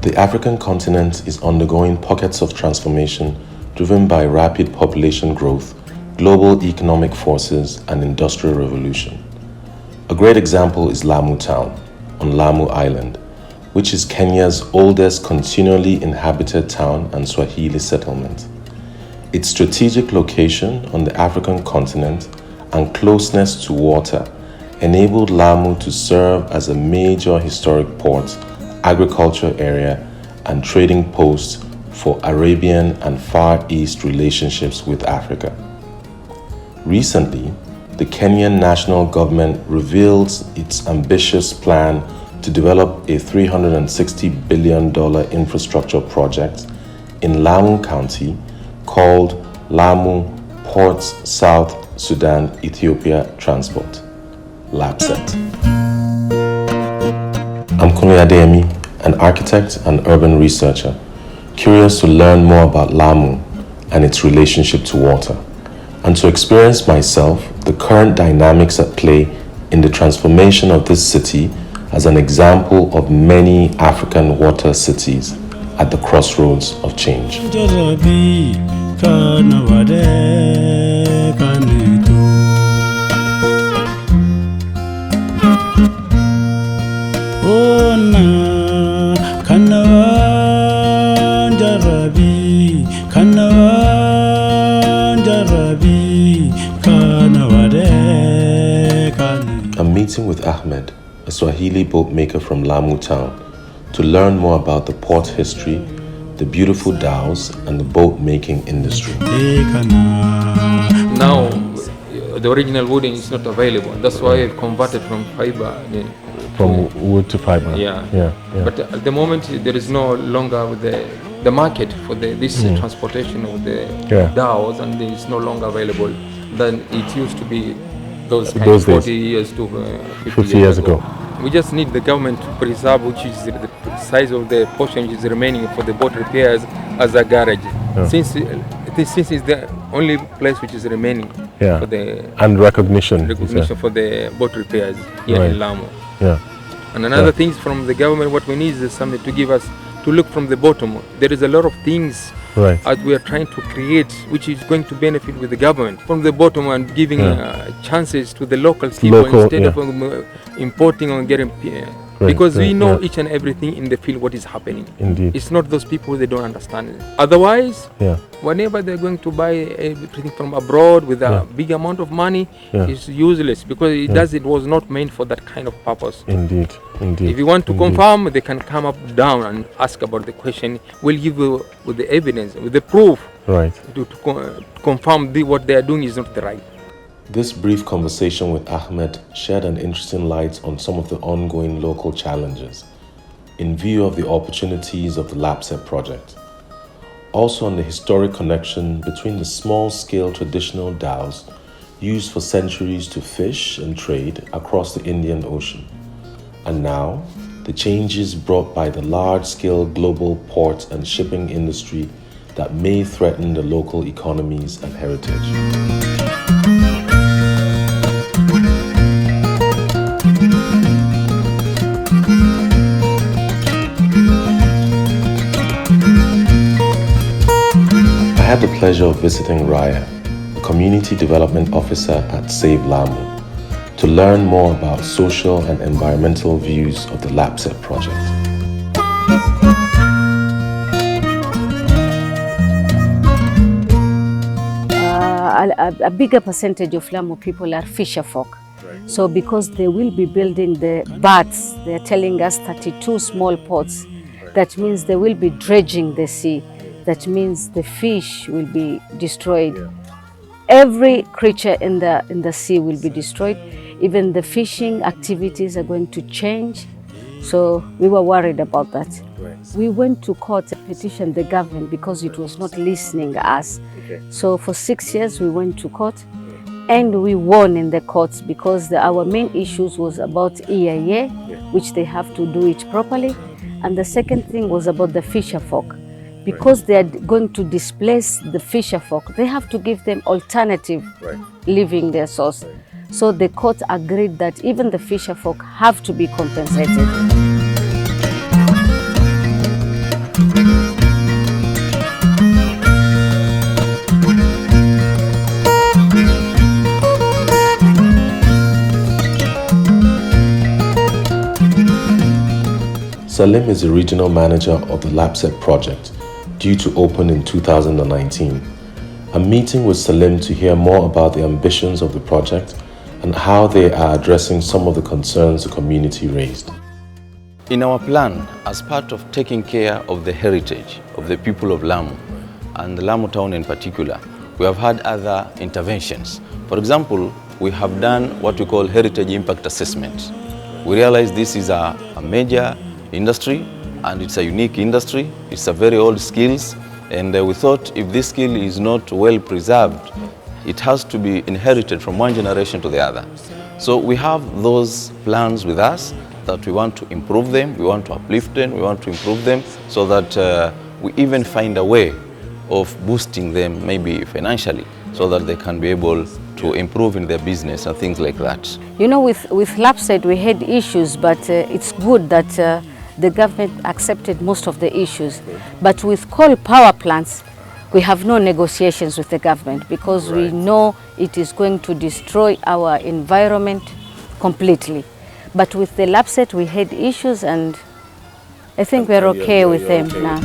The African continent is undergoing pockets of transformation driven by rapid population growth, global economic forces, and industrial revolution. A great example is Lamu Town on Lamu Island, which is Kenya's oldest continually inhabited town and Swahili settlement. Its strategic location on the African continent and closeness to water enabled Lamu to serve as a major historic port, agriculture area, and trading post for Arabian and Far East relationships with Africa. Recently, the Kenyan national government revealed its ambitious plan to develop a $360 billion infrastructure project in Lamu County called Lamu Ports South Sudan Ethiopia Transport, LAPSET. I'm Kunle Adeyemi, an architect and urban researcher, curious to learn more about Lamu and its relationship to water, and to experience myself the current dynamics at play in the transformation of this city as an example of many African water cities at the crossroads of change. I'm meeting with Ahmed, a Swahili boat maker from Lamu Town, to learn more about the port history, the beautiful dhows, and the boat making industry. Now, the original wooden is not available. That's why I've converted from fiber. From wood to fiber. Yeah. But at the moment, there is no longer the market for this transportation of the dhows, and it is no longer available than it used to be those 40 years to 50 years ago. We just need the government to preserve, which is the size of the portion which is remaining for the boat repairs as a garage. Since it's the only place which is remaining for the recognition for the boat repairs here in Lamu. And another thing from the government, what we need is something to give us to look from the bottom. There is a lot of things as we are trying to create, which is going to benefit with the government from the bottom and giving chances to the local people instead of importing and getting. Because we know each and everything in the field what is happening. Indeed. It's not those people, they don't understand it. Otherwise, whenever they're going to buy everything from abroad with a big amount of money, it's useless because it was not meant for that kind of purpose. Indeed. If you want to confirm, they can come up down and ask about the question. We'll give you with the evidence, with the proof, to confirm what they are doing is not the right. This brief conversation with Ahmed shed an interesting light on some of the ongoing local challenges in view of the opportunities of the LAPSET project. Also on the historic connection between the small-scale traditional dhows used for centuries to fish and trade across the Indian Ocean, and now the changes brought by the large-scale global port and shipping industry that may threaten the local economies and heritage. I had the pleasure of visiting Raya, a community development officer at Save Lamu, to learn more about social and environmental views of the LAPSET project. A bigger percentage of Lamu people are fisher folk. So because they will be building the berths, they're telling us 32 small ports. That means they will be dredging the sea. That means the fish will be destroyed. Every creature in the sea will be destroyed. Even the fishing activities are going to change. So we were worried about that. We went to court and petitioned the government because it was not listening to us. So for 6 years we went to court and we won in the courts because our main issues was about EIA, which they have to do it properly. And the second thing was about the fisher folk. Because they are going to displace the fisher folk, they have to give them alternative living their source. So the court agreed that even the fisher folk have to be compensated. Salim is the regional manager of the LAPSET project, due to open in 2019. I'm meeting with Salim to hear more about the ambitions of the project and how they are addressing some of the concerns the community raised. In our plan, as part of taking care of the heritage of the people of Lamu, and Lamu town in particular, we have had other interventions. For example, we have done what we call heritage impact assessment. We realize this is a major industry and it's a unique industry. It's a very old skills, and we thought if this skill is not well preserved, it has to be inherited from one generation to the other. So we have those plans with us that we want to improve them, we want to uplift them, we want to improve them so that we even find a way of boosting them maybe financially so that they can be able to improve in their business and things like that. You know, with LAPSET we had issues, but it's good that the government accepted most of the issues. But with coal power plants, we have no negotiations with the government because we know it is going to destroy our environment completely. But with the LAPSET, we had issues, and I think we're okay with them now.